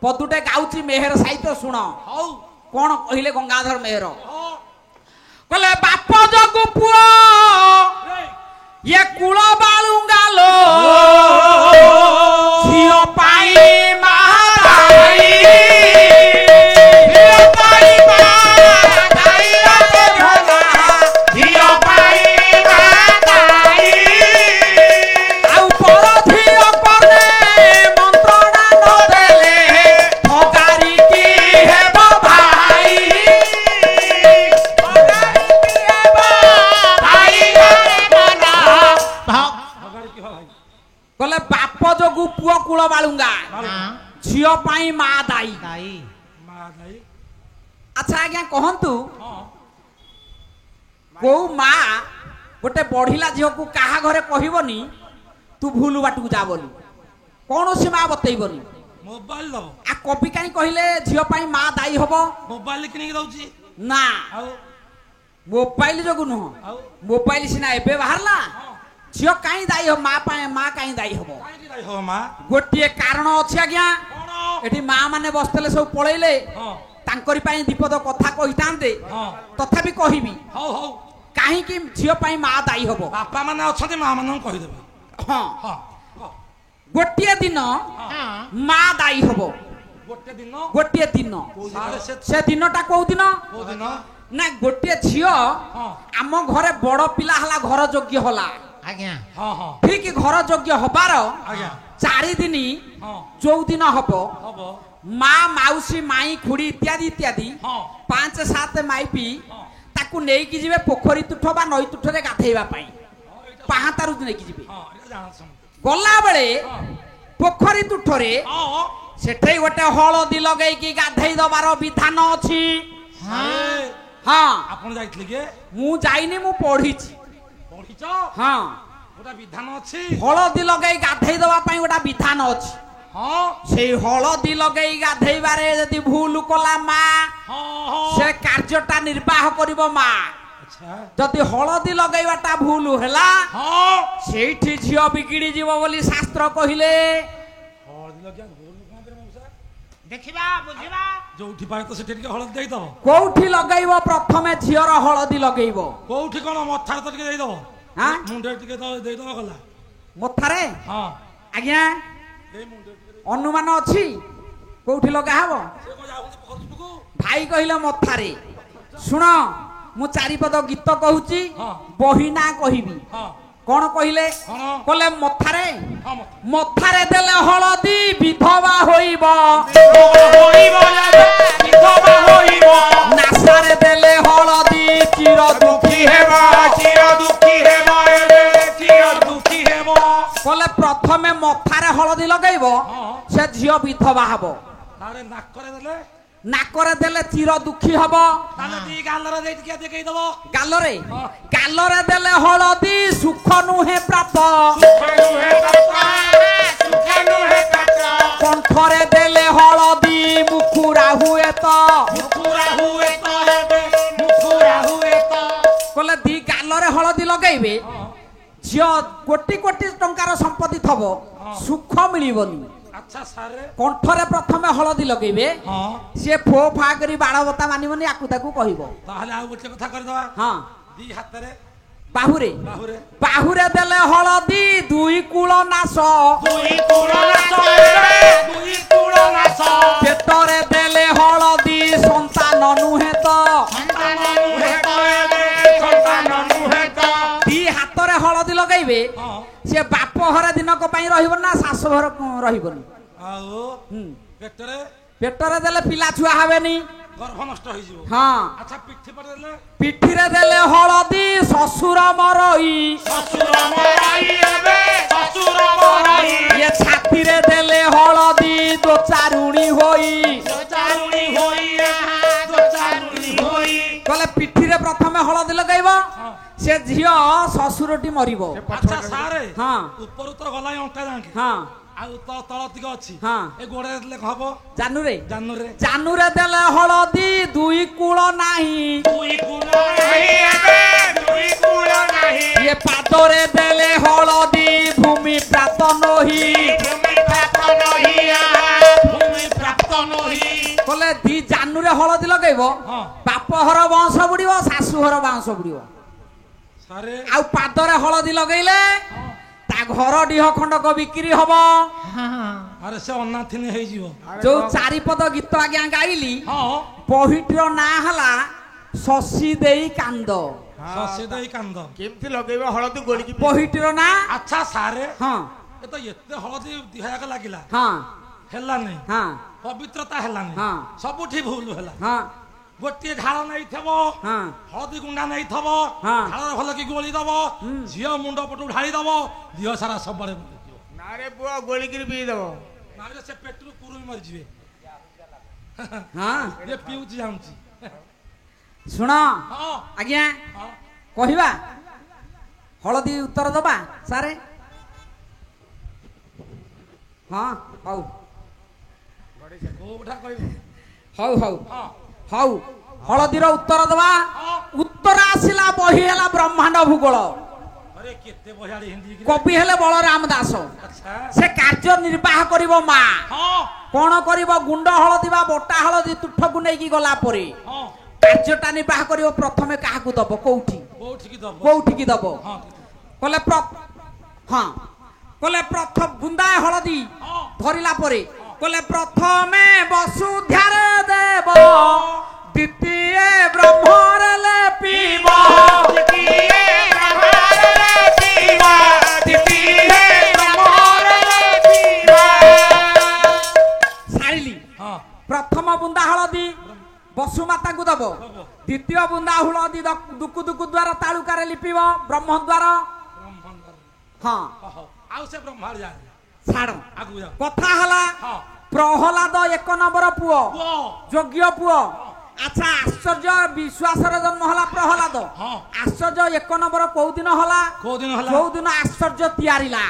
पदुटे गाउची मेहर साहित्य शुण कौन कहले गंगाधर मेहर कहले बाप जगु पुओ ये कुल बालुंगालो झियो पाई महादाई झियो पाई महादाई झियो पाई महादाई आउ पर झियो करने मंत्रणा न देले ठगारी की हेबो भाई ठगारी की हेबो भाई कहले बाप जोगु पुओ कुल बालुंगा झियो पाई मा दाई अच्छा आज्ञा कहंतु को मा गोटे बढ़िला झियो को काहा घरे कहबनी तू भूल बाटू जा बोली कौन सी माँ बतैबनी मोबाइल दबो आ कवि काई कहले झियो पाई मा दाई हबो मोबाइल किने दउची ना आउ मोबाइल जोगु न आउ मोबाइल सिना एबे बाहरला झियो काई दाई हो मा पाए मा काई दाई हबो काई दाई हो मा गोटिए कारण अछि आज्ञा कोन एठी माँ माने बसतले सब पळैले हां तांकरी पाई विपद कथा कहितांते हां तथापि कहिबी हौ हौ काहे कि झियो पाई मा दाई हबो बापा माने अछते मा माने कहि देबे हां हां गोटिए दिन मा दाई हबो गोटिए दिन से दिनटा को दिन ना गोटिए झियो आम घरे बड़ पिला हला घर योग्य होला आज्ञा हां हां ठीक घर योग्य हबार आज्ञा 4 दिन हां जो दिन हबो हबो माँ माउसी माई खुड़ी इत्यादि इत्यादि हां 5-7 माइपी ताकू नेकी जिवे पोखरी तुठ बा नई तुठरे गाधेइबा पई पाहातारु नेकी जिवे हां एटा जान सम गला बेले पोखरी तुठरे हां सेठे गोटे हळदी लगेई की गाधेई दबार विधान अछि हां हां आपण जाइतले के मु जाइनी मु पढिछि पढिचो हां ओटा विधान अछि हळदी लगेई गाधेई दबा पई गोटा विधान अछि हां से हळदी लगेई गाधेइबारे यदि भूल कला मा हां हां से कार्यटा निर्वाह करिवो मा अच्छा जदि हळदी लगेइबाटा भूल हैला हां सेठी झियो बिगिड़ी जीवो बोली शास्त्र कहिले हळदी लगिया भूल कोन करे मौसा देखिबा बुझिबा जोठी पाए तो सेठी के हळदी देई दबो कोउठी लगेइबो प्रथमे झियोर हळदी लगेइबो कोठी कोन मथार तो देई दबो हां मुंडे टिके देई दबो गला मथारे हां आज्ञा देई मुंडे अनुमान अछि कोउठी लगा हबो से को जाउनी पोखर को भाई कहिले मथारे सुन मु चारि पद गीत कहूची हां बहिना कहिबी हां कोन कहिले हां कहले मथारे हां मथारे देले हळदी विधवा होइबो होइबो विधवा होइबो नासारे देले हळदी चिर दुखी हेबो चिर दुखी हेबो कहले प्रथमे मथारे हळदी लगेइबो हां से झियो विधवा हबो तारे नाक करे देले नाकरे देले चिर दुखी हबो ताले दी गालरे देई के देई दबो गालरे हां गालरे देले हळदी सुख नुहे प्राप्त सुखानु हे काटा कंठरे देले हळदी मुखुरा हुए तो मुखुरा हुए तो हेबे मुखुरा हुए तो कहले दी गालरे हळदी लगेइबे झियो कोटी कोटी टंकार संपत्ति थबो सुख मिलिबनी अच्छा सारे कंठरे प्रथमे हळदी लगेइबे हां से फो फा करी बाणबता मानिबनी आकु ताकू कहिबो ताहले आ गोटे कथा कर दवा हां दी हातरे बाहुरे बाहुरे बाहुरे देले हळदी दुई कुळ नाश दुई कुळनास दुई कुळनास पेटरे देले हळदी संतान नुहे तो संतान नुहे तो हेबे संतान नुहे तो दी हातरे हळदी लगेइबे हां से बाप हर दिनक पई रहिबो ना सासु घर रहिबोनी आओ पेटरे पेटरे देले पिला छुआ हबेनी गर्भ नष्ट होई जिवो हां अच्छा पिठी पर देले पिठिरे देले हळदी ससुर मरई ससुर मराई हेबे ससुर मराई ये छातीरे देले हळदी दो चारुणी होई चारुणी होई दो चारुणी होई कहले पिठिरे प्रथमे हळदी लगेइबो से झियो ससुरटी मरिबो अच्छा सारे हां ऊपर तो गलाई अंटा जांके हां आ तो तळ तिक अछि हां ए गोडे देले हबो जानुरे जानुरे जानुरे देले हळदी दुई कुळ नाही दुई कुळ नाही हेबे दुई कुळ नाही ये पादरे देले हळदी भूमि प्राप्त नही भूमि प्राप्त नहिया भूमि प्राप्त কলে দি জানুরে হলদি লগাইব বাপ ঘর বংশ বুড়িব শাশু ঘর বাউঁশ বুড়িব আউ পাদরে হলদি লগাইলে তা ঘর ডিহ খଣ୍ଡକ বিক্রি হব আরে সে অনাথিনী হইଯିବ ଯୋଉ ଚାରିପଦ ଗୀତ ଆଜ୍ଞା ଗାଇଲି ପହିଟିର ନାଁ ହେଲା ଶଶୀ ଦେଇ କାନ୍ଦ ଶଶୀ ଦେଇ କାନ୍ଦ କେମିତି ଲଗେଇବ ହଳଦୀ ଗୋଳିକି ପହିଟିର ନାଁ ଆଚ୍ଛା ସାରେ ହଁ ଏ ତ ଏତେ ହଳଦୀ ଦିହାଯାକ ଲାଗିଲା ହଁ ହେଲାନି ହଁ ପବିତ୍ରତା ହେଲାନି ହଁ ସବୁଠି ଭୁଲ ହେଲା ହଁ ଗୋଟିଏ ଢାଳ ନେଇଥିବ ହଁ ହଳଦୀ ଗୁଣ୍ଡା ନେଇଥିବ ହଁ। ଢାଳରେ ଭଲ କି ଗୋଳି ଦବ ଝିଅ ମୁଣ୍ଡ ପଟୁ ଢାଳି ଦବ ଦିହ ସାରା ସବୁବେଳେ ବୁଲିଯିବ ନାରେ ପୁଅ ଗୋଳିକିରି ପିଇ ଦବ ନହେଲେ ସେ ପେଟରୁ କୁରୁମି ମରିଯିବେ ହଁ ଇଏ ପିଉଛି ଜାଣୁଛି ଶୁଣ ହଁ ଆଜ୍ଞା ହଁ କହିବା ହଳଦୀ ଉତ୍ତର ଦବା ସାରେ ହଁ ହଉ କୋଉଟା କହିବ ହଉ ହଉ ହଁ ହଉ ହଳଦୀର ଉତ୍ତର ଦବା ହଁ ଉତ୍ତର ଆସିଲା ବହି ହେଲା ବ୍ରହ୍ମାଣ୍ଡ ଭୂଗୋଳ ଆରେ କେତେ ବଢିଆଡି ହିନ୍ଦୀ କବି ହେଲେ ବଳରାମ ଦାସ ଆଚ୍ଛା ସେ କାର୍ଯ୍ୟ ନିର୍ବାହ କରିବ ମା ହଁ କଣ କରିବ ଗୁଣ୍ଡ ହଳଦୀ ବା ବଟା ହଳଦୀ ତୁଠକୁ ନେଇକି ଗଲା ପରେ ହଁ କାର୍ଯ୍ୟଟା ନିର୍ବାହ କରିବ ପ୍ରଥମେ କାହାକୁ ଦବ କୋଉଠି କୋଉଠିକି ଦବ କୋଉଠିକି ଦବ ହଁ କଲେ ହଁ କଲେ ପ୍ରଥମ ବୁନ୍ଦାଏ ହଳଦୀ ହଁ ଧରିଲା ପରେ କଲେ ପ୍ରଥମେ ବସୁଧ୍ୟାରେ ଦେବ ଦ୍ୱିତୀୟ ବ୍ରହ୍ମରେ ଲେପିବ ସାରିଲି ହଁ ପ୍ରଥମ ବୁନ୍ଦା ହଳଦୀ ବସୁମାତାଙ୍କୁ ଦବ ଦ୍ୱିତୀୟ ବୁନ୍ଦା ହଳଦୀ ଦୁକୁ ଦୁକୁ ଦ୍ୱାର ତାଳୁକାରେ ଲିପିବ ବ୍ରହ୍ମ ଦ୍ୱାର ହଁ ଆଉ ସେ ବ୍ରହ୍ମାଳ ଯାଏ ଛାଡ଼ ଆଗକୁ ଯାଅ କଥା ହେଲା ହଁ ପ୍ରହ୍ଲାଦ 1 ନମ୍ବର ପୁଅ ପୁଅ ଯୋଗ୍ୟ ପୁଅ ଆଚ୍ଛା ଆଶ୍ଚର୍ଯ୍ୟ ବିଶ୍ୱାସରେ ଜନ୍ମ ହେଲା ପ୍ରହ୍ଲାଦ ହଁ ଆଶ୍ଚର୍ଯ୍ୟ 1 ନମ୍ବର କୋଉ ଦିନ ହେଲା କୋଉ ଦିନ ହେଲା ଯୋଉ ଦିନ ଆଶ୍ଚର୍ଯ୍ୟ ତିଆରିଲା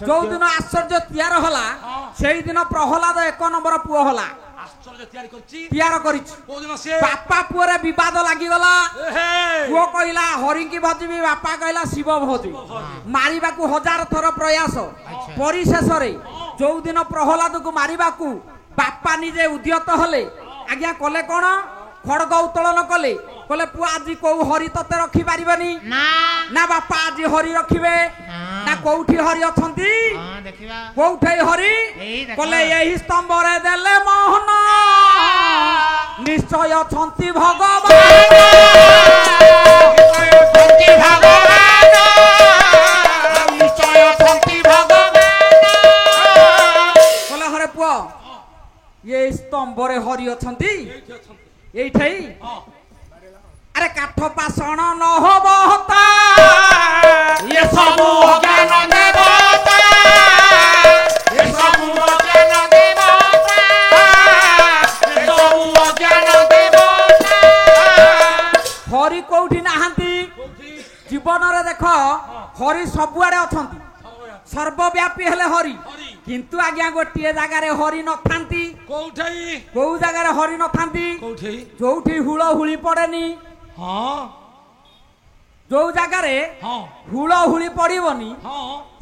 ଯୋଉ ଦିନ ଆଶ୍ଚର୍ଯ୍ୟ ତିଆର ହେଲା ହଁ। ସେଇ ଦିନ ପ୍ରହ୍ଲାଦ 1 ନମ୍ବର ପୁଅ ହେଲା ଆଶ୍ଚର୍ଯ୍ୟ ତିଆରି କରିଛି ତିଆର କରିଛି କୋଉ ଦିନ ସେ ବାପା ପୁଅରେ ବିବାଦ ଲାଗିଗଲା ଏହେ ପୁଅ କହିଲା ହରିଙ୍କି ଭଜିବି ବାପା କହିଲା ଶିବ ଭଜି ମାରିବାକୁ 1000 ଥର ପ୍ରୟାସ ପରିଶେଷରେ ଯୋଉ ଦିନ ପ୍ରହ୍ଲାଦକୁ ମାରିବାକୁ ବାପା ନିଜେ ଉଦ୍ୟତ ହେଲେ ଆଜ୍ଞା କଲେ କଣ ଖଡଗ ଉତ୍ତୋଳନ କଲେ କହିଲେ ପୁଅ ଆଜି କୋଉ ହରି ତତେ ରଖି ପାରିବନି ନା ବାପା ଆଜି ହରି ରଖିବେ ନା କୋଉଠି ହରି ଅଛନ୍ତି ଦେଖିବା କୋଉଠି ହରି ଏଇ ଦେଖ। କହିଲେ ଏହି ସ୍ତମ୍ଭରେ ଦେଲେ ମୋହନ ନିଶ୍ଚୟ ଅଛନ୍ତି ଭଗବାନ କହିଲେ ହରେ ପୁଅ ଏଇ ସ୍ତମ୍ଭରେ ହରି ଅଛନ୍ତି ଏଇଠି ଆରେ କାଠ ପାଷଣ ନହବ ହତା ଇଏ ସବୁ ଜ୍ଞାନ ଦେବତା ଏ ସବୁ ଜ୍ଞାନ ଦେବତା ଏ ସବୁ ଜ୍ଞାନ ଦେବତା ହରି କୋଉଠି ନାହାନ୍ତି ଜୀବନରେ ଦେଖ ହରି ସବୁଆଡେ ଅଛନ୍ତି ସର୍ବବ୍ୟାପୀ ହେଲେ ହରି କିନ୍ତୁ ଆଜ୍ଞା ଗୋଟିଏ ଜାଗାରେ ହରି ନଥାନ୍ତି କୋଉଠି କୋଉ ଜାଗାରେ ହରି ନଥାନ୍ତି କୋଉଠି ଯୋଉଠି ହୁଳ ହୁଳି ପଡେନି ହଁ ଯୋଉ ଜାଗାରେ ହଁ ହୁଳ ହୁଳି ପଡିବନି ହଁ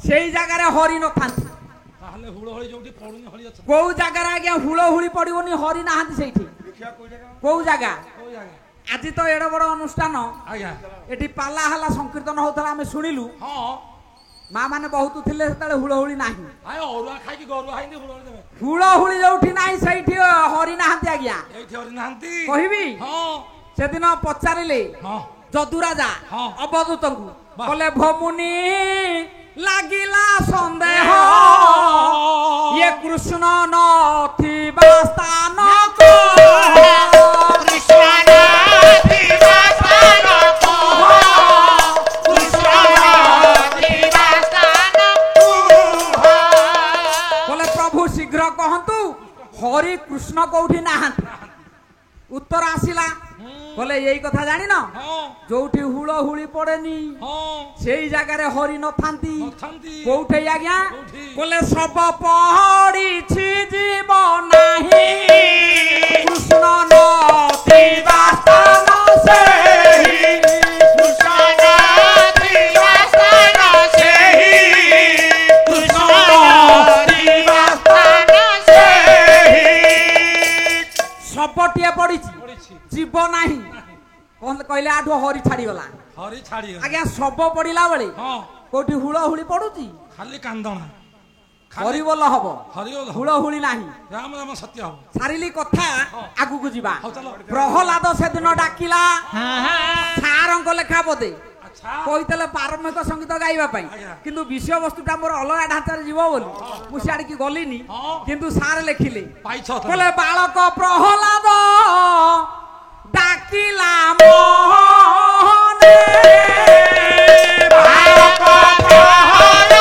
ସେଇ ଜାଗାରେ ହରି ନଥାନ୍ତି ତାହେଲେ ହୁଳ ହଳି ଯୋଉଠି ପଡୁନି ହଳି ଅଛି କୋଉ ଜାଗାରେ ଆଜ୍ଞା ହୁଳ ହୁଳି ପଡିବନି ହରି ନାହାନ୍ତି ସେଇଠି କୋଉ ଜାଗା କୋଉ ଜାଗା ଆଜି ତ ଏଡ ବଡ ଅନୁଷ୍ଠାନ ଆଜ୍ଞା ଏଠି ପାଲା ହେଲା ସଂକୀର୍ତ୍ତନ ହଉଥିଲା ଆମେ ଶୁଣିଲୁ ହଁ ମା ମାନେ ବହୁତ ଥିଲେ ସେତେବେଳେ ହୁଳ ହୁଳି ନାହିଁ ଆଏ ଅରୁଆ ଖାଇକି ଗରୁଆ ଖାଇକି ହୁଳ ହଳି ଦେବେ ହୁଳ ହୁଳି ଯୋଉଠି ନାହିଁ ସେଇଠି ହରି ନାହାନ୍ତି ଆଜ୍ଞା ଏଇଠି ହରି ନାହାନ୍ତି କହିବି ହଁ ସେଦିନ ପଚାରିଲେ ହଁ ଯଦୁ ରାଜା ହଁ। ଅବଧୂତଙ୍କୁ ବାଃ। କହିଲେ ଭମୁନି ଲାଗିଲା ସନ୍ଦେହ ଇଏ କୃଷ୍ଣ ନଥିବା ସ୍ଥାନ କୃଷ୍ଣ ନଥିବା ସ୍ଥାନ କୃଷ୍ଣ ନଥିବା ସ୍ଥାନ କହିଲେ ପ୍ରଭୁ ଶୀଘ୍ର କହନ୍ତୁ ହରି କୃଷ୍ଣ କୋଉଠି ନାହାନ୍ତି ଉତ୍ତର ଆସିଲା କହିଲେ ଏଇ କଥା ଜାଣିନ ହଁ ଯୋଉଠି ହୁଳ ହୁଳି ପଡେନି ହଁ ସେଇ ଜାଗାରେ ହରି ନଥାନ୍ତି ନଥାନ୍ତି କୋଉଠି ଆଜ୍ଞା କୋଉଠି? କହିଲେ ସବ ପହଡିଛି ଯିବ ନାହିଁ କୃଷ୍ଣ ନଥିବା ସ୍ଥାନ ସେହି କୃଷ୍ଣ ନଥିବା ସ୍ଥାନ ସେହି କୃଷ୍ଣ ନଥିବା ସ୍ଥାନ ସେହି ଶବଟିଏ ପଡିଛି ପଡିଛି ଜୀବ ନାହିଁ କହିଲେ ଆଠୁ ହରି ଛାଡିଗଲା ହରି ଛାଡି ଆଜ୍ଞା ଶବ ପଡିଲା ବେଳେ ହଁ କୋଉଠି ହୁଳହୁଳି ପଡୁଛି ଖାଲି କାନ୍ଦଣା ହରିବୋଲ ହବ ହରିବୋଲ ହୁଳହୁଳି ନାହିଁ ରାମ ରାମ ସତ୍ୟ ହବ ସାରିଲି କଥା ଆଗକୁ ଯିବା ହଉ ଚାଲ ପ୍ରହ୍ଲାଦ ସେଦିନ ଡାକିଲା ସାରଙ୍କ ଲେଖା ବୋଧେ ଆଚ୍ଛା କହିଥିଲେ ପାରମିକ ସଙ୍ଗୀତ ଗାଇବା ପାଇଁ ଆଜ୍ଞା। କିନ୍ତୁ ବିଷୟବସ୍ତୁଟା ମୋର ଅଲଗା ଢାଞ୍ଚାରେ ଯିବ ବୋଲି ମୁଁ ସିଆଡିକି ଗଲିନି ହଁ। କିନ୍ତୁ ସାର୍ ଲେଖିଲେ ପାଇଛ କହିଲେ ବାଳକ ପ୍ରହ୍ଲାଦ ଡାକିଲା ମୋହନେ ବାଳକ ପ୍ରହ୍ଲାଦ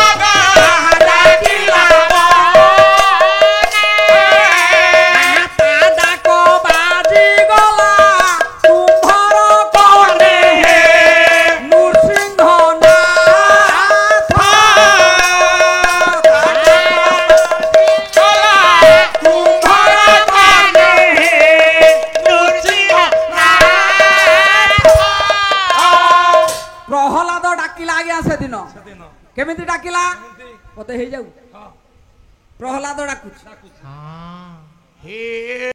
ଡାକିଲା ମୋହନେ ତା ଡାକ ବାଜିଗଲା ତୁମ୍ଭର କନେ ନୃସିଂହ ନାଥ ତୁମ୍ଭର କାନେ ନୃସିଂହ ପ୍ରହ୍ଲାଦ ଡାକିଲା ଆଜ୍ଞା ସେଦିନ ସେଦିନ କେମିତି ଡାକିଲା ଏମିତି ମତେ ହେଇଯାଉ ହଁ ପ୍ରହ୍ଲାଦ ଡାକୁଛି ଡାକୁଛି ହେ